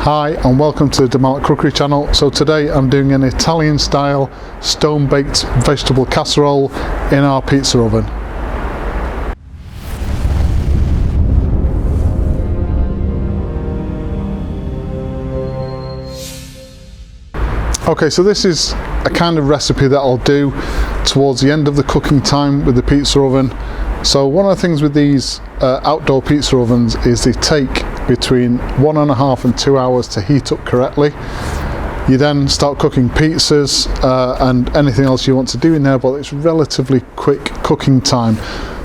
Hi and welcome to the Malat Cookery channel. So today I'm doing an Italian style stone baked vegetable casserole in our pizza oven. Okay, so this is a kind of recipe that I'll do towards the end of the cooking time with the pizza oven. So one of the things with these outdoor pizza ovens is they take between 1.5 and 2 hours to heat up correctly. You then start cooking pizzas and anything else you want to do in there, but it's relatively quick cooking time.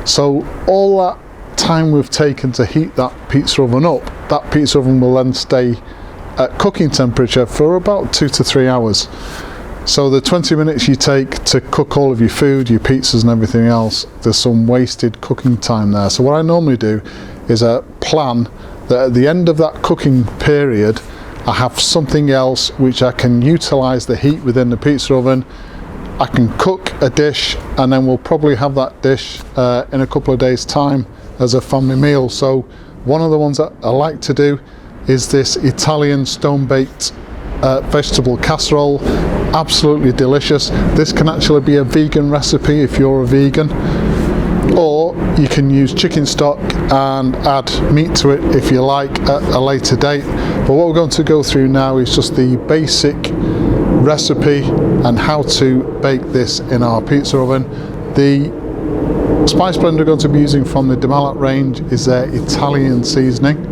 So all that time we've taken to heat that pizza oven up, that pizza oven will then stay at cooking temperature for about 2 to 3 hours. So the 20 minutes you take to cook all of your food, your pizzas and everything else, there's some wasted cooking time there. So what I normally do is plan that at the end of that cooking period I have something else which I can utilize the heat within the pizza oven. I can cook a dish and then we'll probably have that dish in a couple of days time as a family meal. So one of the ones that I like to do is this Italian stone baked vegetable casserole. Absolutely delicious. This can actually be a vegan recipe if you're a vegan, or you can use chicken stock and add meat to it if you like at a later date. But what we're going to go through now is just the basic recipe and how to bake this in our pizza oven. The spice blend we're going to be using from the Malat range is their Italian seasoning.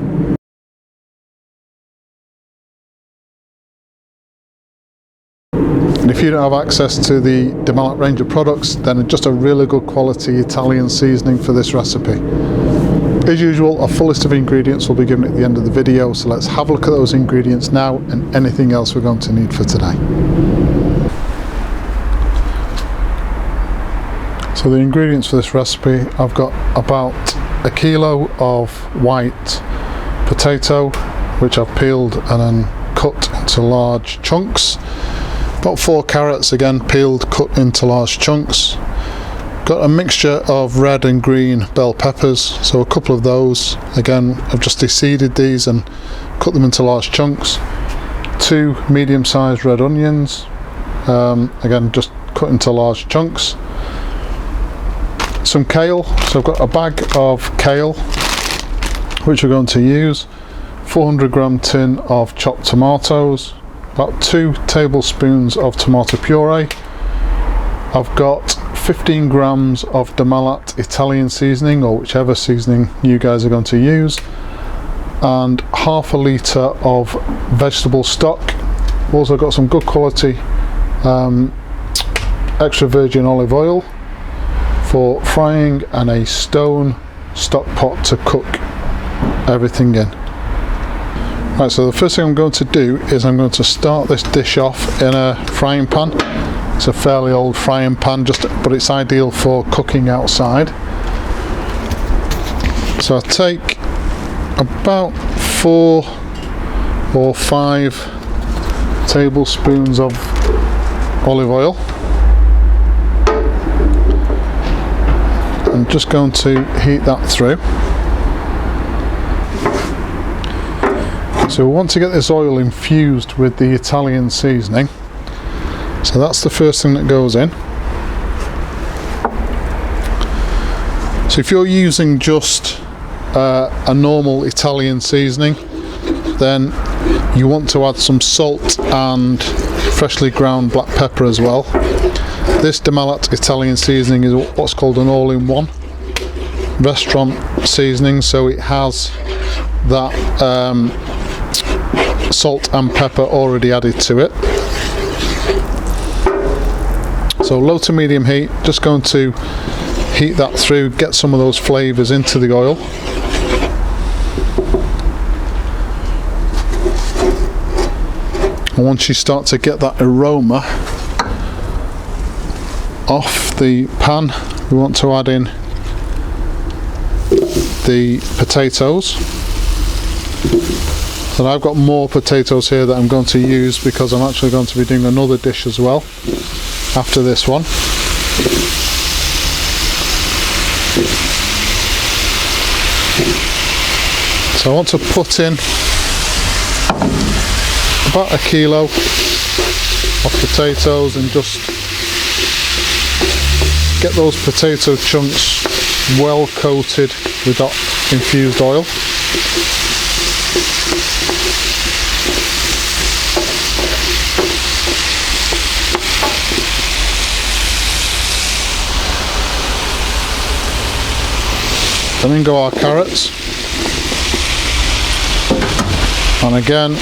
And if you don't have access to the Malat range of products, then just a really good quality Italian seasoning for this recipe. As usual, a full list of ingredients will be given at the end of the video, so let's have a look at those ingredients now and anything else we're going to need for today. So the ingredients for this recipe, I've got about 1 kilo of white potato, which I've peeled and then cut into large chunks. About 4 carrots, again peeled, cut into large chunks. Got a mixture of red and green bell peppers, so a couple of those. Again, I've just de-seeded these and cut them into large chunks. 2 medium-sized red onions, again just cut into large chunks. Some kale, so I've got a bag of kale which we're going to use. 400 gram tin of chopped tomatoes. About 2 tablespoons of tomato puree. I've got 15 grams of the Malat Italian seasoning, or whichever seasoning you guys are going to use, and ½ litre of vegetable stock. I've also got some good quality extra virgin olive oil for frying, and a stone stock pot to cook everything in. Right, so the first thing I'm going to do is I'm going to start this dish off in a frying pan. It's a fairly old frying pan, but it's ideal for cooking outside. So I take about 4 or 5 tablespoons of olive oil. I'm just going to heat that through. So we want to get this oil infused with the Italian seasoning. So that's the first thing that goes in. So if you're using just a normal Italian seasoning, then you want to add some salt and freshly ground black pepper as well. This Malat Italian seasoning is what's called an all-in-one restaurant seasoning, so it has that salt and pepper already added to it. So low to medium heat, just going to heat that through, get some of those flavours into the oil. And once you start to get that aroma off the pan, we want to add in the potatoes. And I've got more potatoes here that I'm going to use because I'm actually going to be doing another dish as well after this one. So I want to put in about a kilo of potatoes and just get those potato chunks well coated with that infused oil. And then go our carrots, and again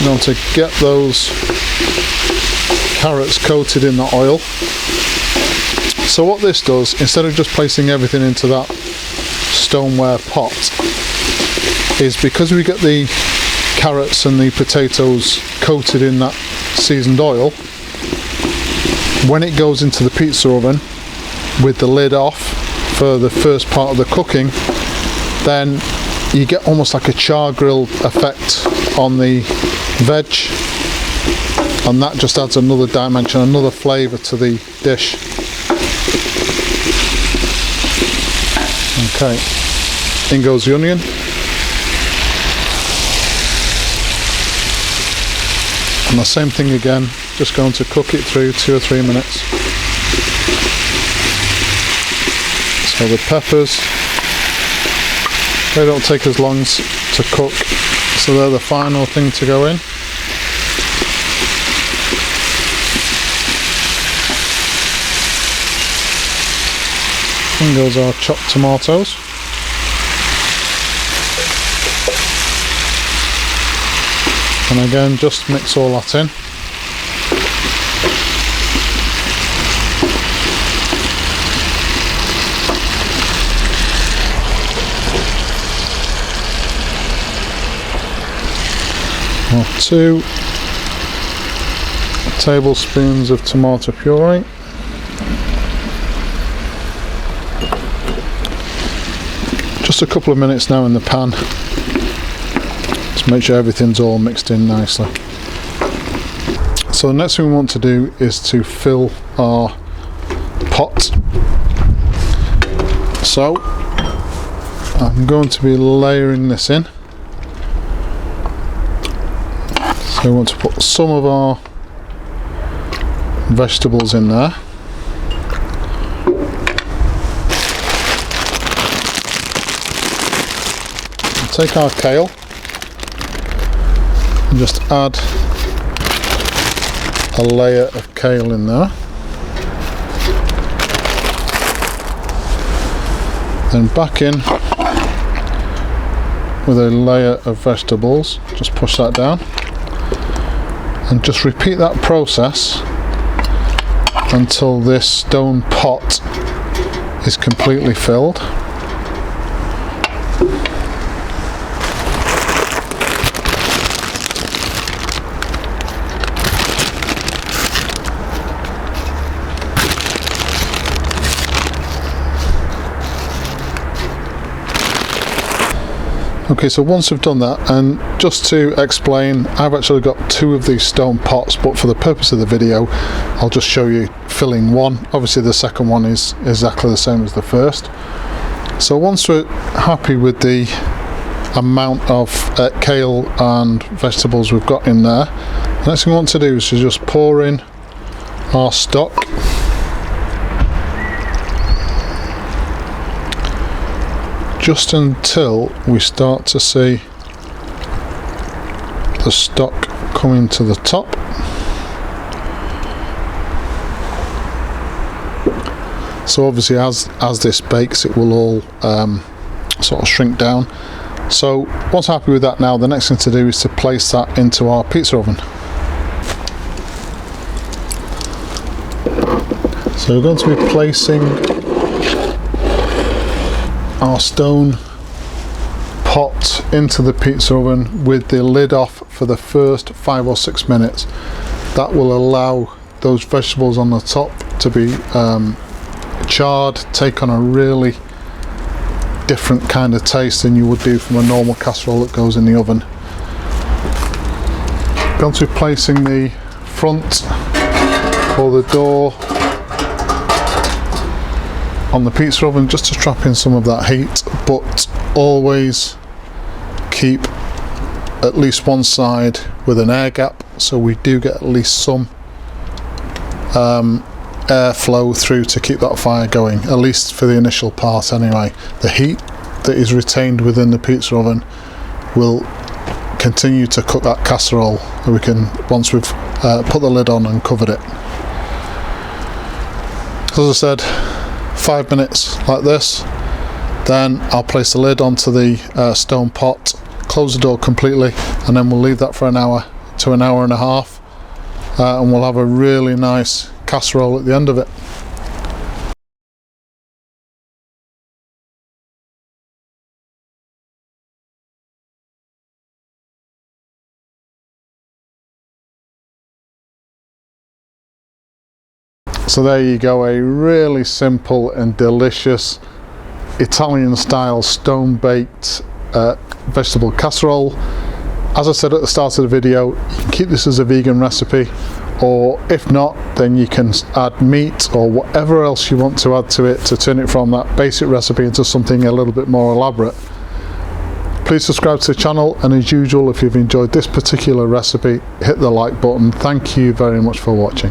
we're going to get those carrots coated in the oil. So what this does, instead of just placing everything into that stoneware pot, is because we get the carrots and the potatoes coated in that seasoned oil, when it goes into the pizza oven with the lid off for the first part of the cooking, then you get almost like a char grill effect on the veg, and that just adds another dimension, another flavour to the dish. Okay, in goes the onion. And the same thing again, just going to cook it through 2 or 3 minutes. So the peppers, they don't take as long to cook, so they're the final thing to go in. In goes our chopped tomatoes. And again, just mix all that in. Or 2 tablespoons of tomato puree. Just a couple of minutes now in the pan. Just make sure everything's all mixed in nicely. So the next thing we want to do is to fill our pot. So I'm going to be layering this in. So we want to put some of our vegetables in there. We'll take our kale and just add a layer of kale in there. Then back in with a layer of vegetables, just push that down. And just repeat that process until this stone pot is completely filled. Okay, so once we've done that, and just to explain, I've actually got 2 of these stone pots, but for the purpose of the video I'll just show you filling one. Obviously the second one is exactly the same as the first. So once we're happy with the amount of kale and vegetables we've got in there, the next thing we want to do is to just pour in our stock. Just until we start to see the stock coming to the top. So obviously as this bakes, it will all sort of shrink down. So once happy with that, now the next thing to do is to place that into our pizza oven. So we're going to be placing our stone pot into the pizza oven with the lid off for the first 5 or 6 minutes. That will allow those vegetables on the top to be charred, take on a really different kind of taste than you would do from a normal casserole that goes in the oven. Going to be placing the front or the door on the pizza oven just to trap in some of that heat, but always keep at least one side with an air gap so we do get at least some airflow through to keep that fire going, at least for the initial part anyway. The heat that is retained within the pizza oven will continue to cook that casserole, and we can, once we've put the lid on and covered it. As I said, 5 minutes like this, then I'll place the lid onto the stone pot, close the door completely, and then we'll leave that for an hour to an hour and a half, and we'll have a really nice casserole at the end of it. So there you go, a really simple and delicious Italian style stone baked vegetable casserole. As I said at the start of the video, you can keep this as a vegan recipe, or if not, then you can add meat or whatever else you want to add to it to turn it from that basic recipe into something a little bit more elaborate. Please subscribe to the channel, and as usual, if you've enjoyed this particular recipe, hit the like button. Thank you very much for watching.